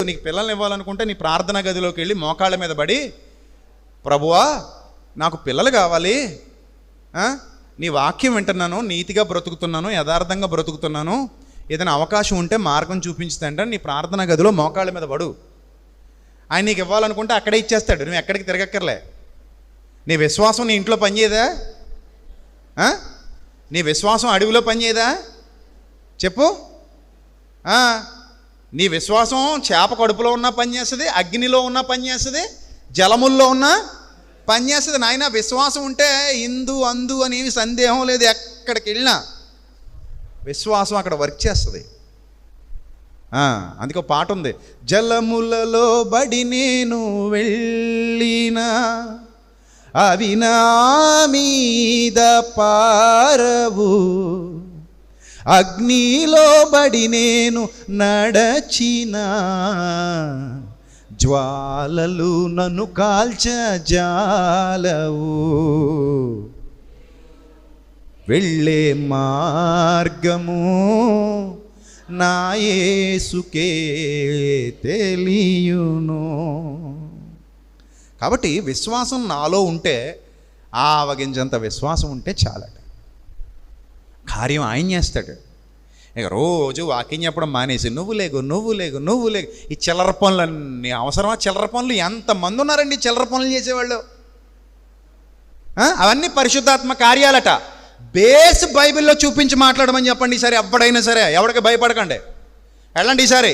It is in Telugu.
నీకు పిల్లల్ని ఇవ్వాలనుకుంటే నీ ప్రార్థనా గదిలోకి వెళ్ళి మోకాళ్ళ మీద పడి, ప్రభువా నాకు పిల్లలు కావాలి, నీ వాక్యం వింటున్నాను, నీతిగా బ్రతుకుతున్నాను, యథార్థంగా బ్రతుకుతున్నాను, ఏదైనా అవకాశం ఉంటే మార్గం చూపించుతాంట నీ ప్రార్థనా గదిలో మోకాళ్ళ మీద పడు. ఆయన నీకు ఇవ్వాలనుకుంటే అక్కడే ఇచ్చేస్తాడు, నువ్వు ఎక్కడికి తిరగక్కర్లే. నీ విశ్వాసం నీ ఇంట్లో పనిచేయదా? నీ విశ్వాసం అడవిలో పనిచేయదా? చెప్పు. నీ విశ్వాసం చేప కడుపులో ఉన్నా పనిచేస్తుంది, అగ్నిలో ఉన్నా పనిచేస్తుంది, జలముల్లో ఉన్నా పనిచేస్తుంది. నాయన విశ్వాసం ఉంటే ఇందు అందు అనేవి సందేహం లేదు. ఎక్కడికి వెళ్ళినా విశ్వాసం అక్కడ వర్క్ చేస్తుంది. అందుకే పాట ఉంది, జలములలో బడి నేను వెళ్ళినా అవి నా మీద పారవు, అగ్నిలో బడి నేను నడచిన జ్వాలలు నన్ను కాల్చజాలవు, వెళ్ళే మార్గము నా యేసుకే తెలియును. కాబట్టి విశ్వాసం నాలో ఉంటే, ఆవగింజంత విశ్వాసం ఉంటే చాలట, కార్యం ఆయన చేస్తాడు. ఇక రోజు వాకింగ్ చెప్పడం మానేసి నువ్వు లేగు ఈ చిల్లర పనులన్నీ అవసరమా? చిల్లర పనులు ఎంతమంది ఉన్నారండి చిల్లర పనులు చేసేవాళ్ళు? అవన్నీ పరిశుద్ధాత్మ కార్యాలట. బేస్ బైబిల్లో చూపించి మాట్లాడమని చెప్పండి ఈసారి. ఎప్పుడైనా సరే ఎవరికి భయపడకండి, వెళ్ళండి ఈసారి.